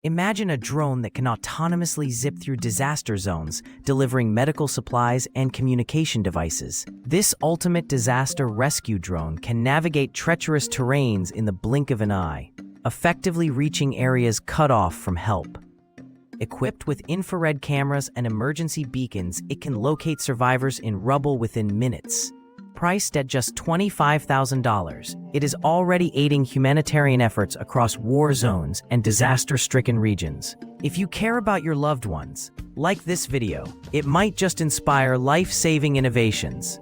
Imagine a drone that can autonomously zip through disaster zones, delivering medical supplies and communication devices. This ultimate disaster rescue drone can navigate treacherous terrains in the blink of an eye, effectively reaching areas cut off from help. Equipped with infrared cameras and emergency beacons, it can locate survivors in rubble within minutes. Priced at just $25,000, it is already aiding humanitarian efforts across war zones and disaster-stricken regions. If you care about your loved ones, like this video. It might just inspire life-saving innovations.